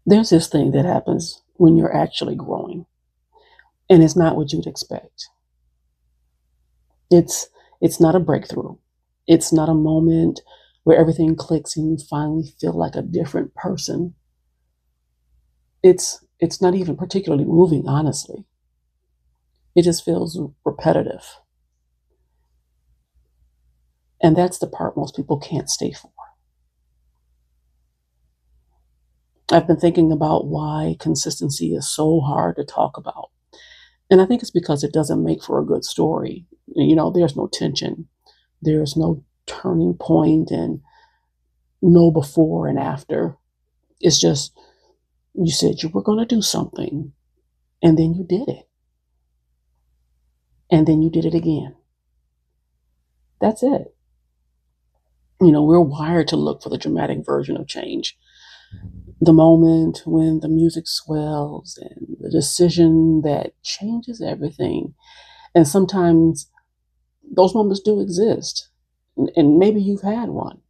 There's this thing that happens when you're actually growing, and it's not what you'd expect. It's it's not a breakthrough. It's not a moment where everything clicks and you finally feel like a different person. It's not even particularly moving, honestly. It just feels repetitive. And that's the part most people can't stay for. I've been thinking about why consistency is so hard to talk about. And I think it's because it doesn't make for a good story. There's no tension, there's no turning point, and no before and after. It's just you said you were going to do something, and then you did it, and then you did it again. That's it. We're wired to look for the dramatic version of change, the moment when the music swells and the decision that changes everything. And sometimes those moments do exist. And maybe you've had one,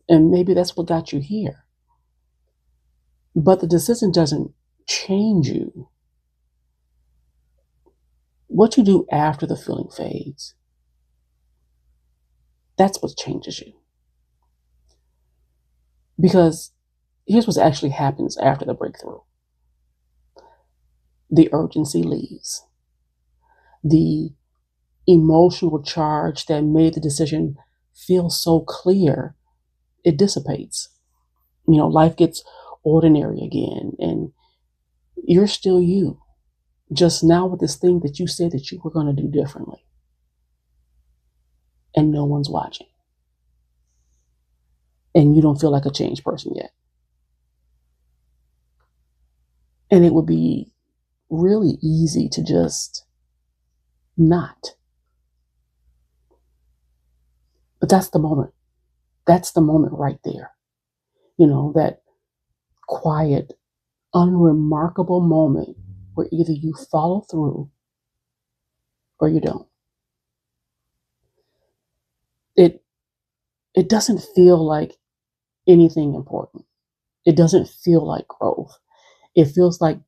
and maybe that's what got you here. But the decision doesn't change you. What you do after the feeling fades, that's what changes you. Because here's what actually happens after the breakthrough: the urgency leaves, the emotional charge that made the decision feel so clear, it dissipates. Life gets ordinary again, and you're still you, just now with this thing that you said that you were going to do differently, and no one's watching, and you don't feel like a changed person yet. And it would be really easy to just not. But that's the moment. That's the moment right there. That quiet, unremarkable moment where either you follow through or you don't. It it doesn't feel like anything important. It doesn't feel like growth. It feels like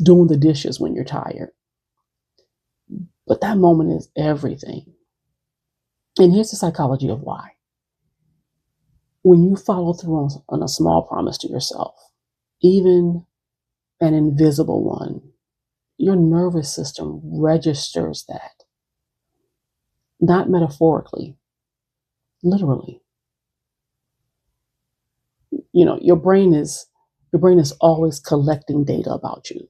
doing the dishes when you're tired. But that moment is everything. And here's the psychology of why. When you follow through on a small promise to yourself, even an invisible one, your nervous system registers that, not metaphorically, literally. Your brain is always collecting data about you,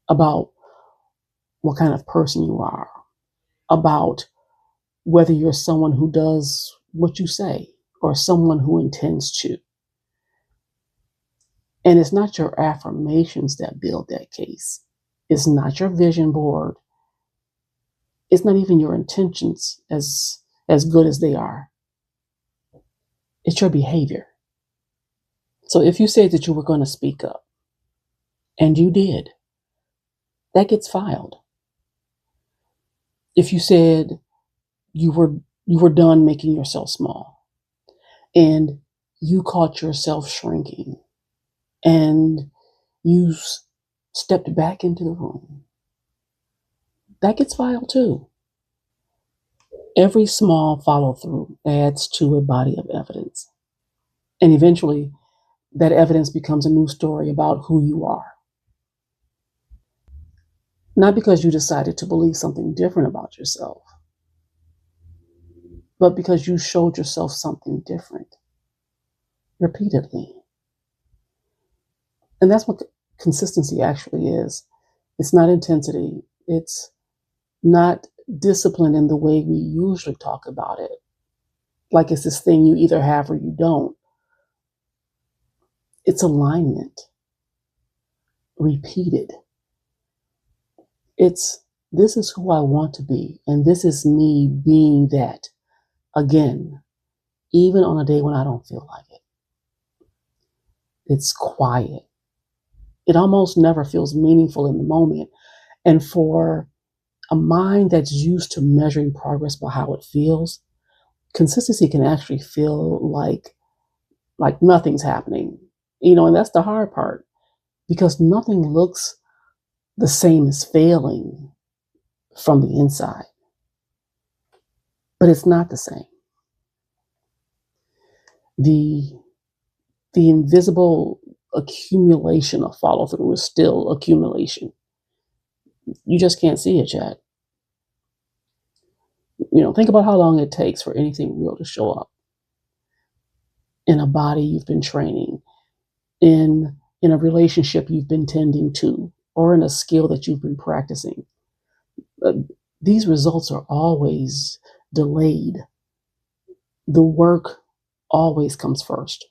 about what kind of person you are, about whether you're someone who does what you say or someone who intends to. And it's not your affirmations that build that case. It's not your vision board. It's not even your intentions, as good as they are. It's your behavior. So if you said that you were going to speak up and you did, that gets filed. If you said you were done making yourself small and you caught yourself shrinking and you stepped back into the room, that gets filed too. Every small follow through adds to a body of evidence. And eventually, that evidence becomes a new story about who you are. Not because you decided to believe something different about yourself, but because you showed yourself something different repeatedly. And that's what consistency actually is. It's not intensity, it's not discipline in the way we usually talk about it. Like it's this thing you either have or you don't. It's alignment, repeated. It's this is who I want to be, and this is me being that again, even on a day when I don't feel like it. It's quiet. It almost never feels meaningful in the moment. And for a mind that's used to measuring progress by how it feels, consistency can actually feel like nothing's happening. And that's the hard part, because nothing looks the same as failing from the inside, but it's not the same. The invisible accumulation of follow through is still accumulation. You just can't see it yet. Think about how long it takes for anything real to show up in a body you've been training, in a relationship you've been tending to, or in a skill that you've been practicing. These results are always delayed. The work always comes first,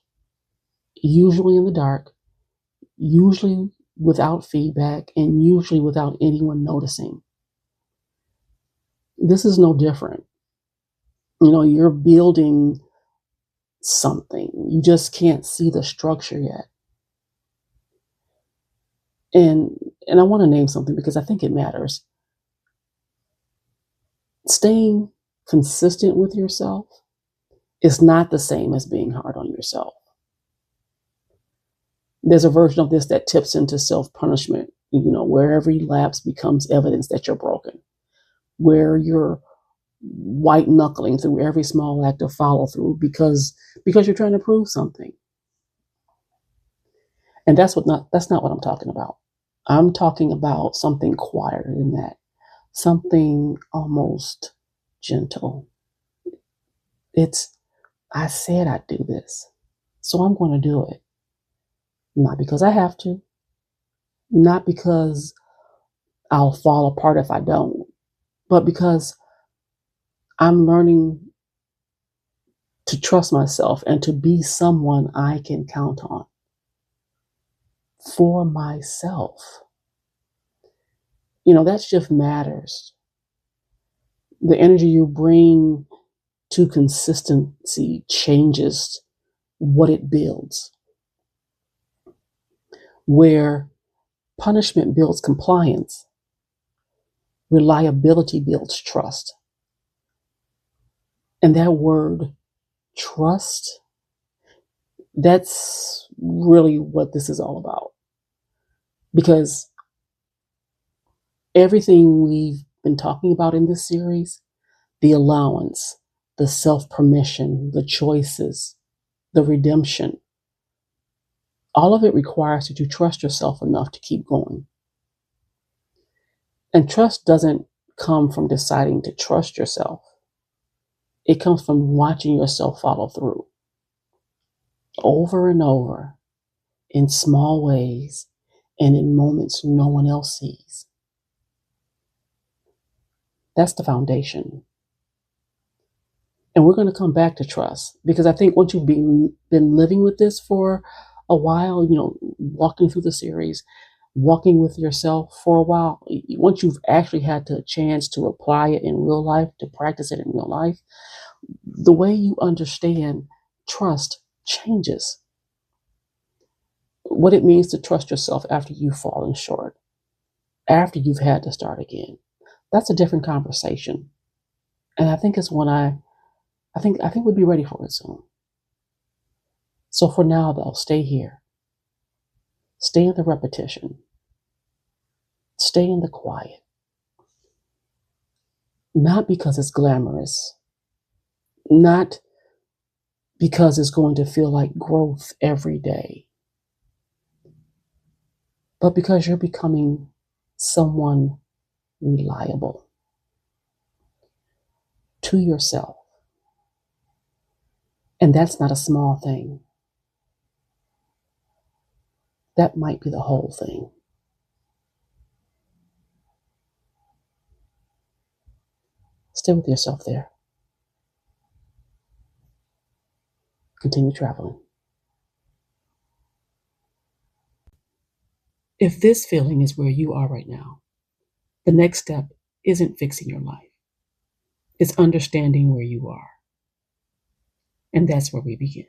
usually in the dark, usually without feedback, and usually without anyone noticing. This is no different. You're building something. You just can't see the structure yet. And I want to name something because I think it matters. Staying consistent with yourself is not the same as being hard on yourself. There's a version of this that tips into self-punishment, where every lapse becomes evidence that you're broken, where you're white knuckling through every small act of follow through because you're trying to prove something. And that's not what I'm talking about. I'm talking about something quieter than that, something almost gentle. I said I'd do this, so I'm going to do it. Not because I have to, not because I'll fall apart if I don't, but because I'm learning to trust myself and to be someone I can count on for myself. That shift matters. The energy you bring to consistency changes what it builds. Where punishment builds compliance, reliability builds trust. And that word, trust, that's really what this is all about. Because everything we've been talking about in this series, the allowance, the self-permission, the choices, the redemption, all of it requires you to trust yourself enough to keep going. And trust doesn't come from deciding to trust yourself. It comes from watching yourself follow through over and over in small ways and in moments no one else sees. That's the foundation. And we're going to come back to trust, because I think once you've been living with this for a while, walking through the series, walking with yourself for a while, once you've actually had the chance to apply it in real life, to practice it in real life, the way you understand trust changes. What it means to trust yourself after you've fallen short, after you've had to start again, that's a different conversation. And I think it's one I think we'd be ready for it soon. So for now, though, stay here. Stay in the repetition. Stay in the quiet. Not because it's glamorous, not because it's going to feel like growth every day, but because you're becoming someone reliable to yourself. And that's not a small thing. That might be the whole thing. Stay with yourself there. Continue traveling. If this feeling is where you are right now, the next step isn't fixing your life. It's understanding where you are. And that's where we begin.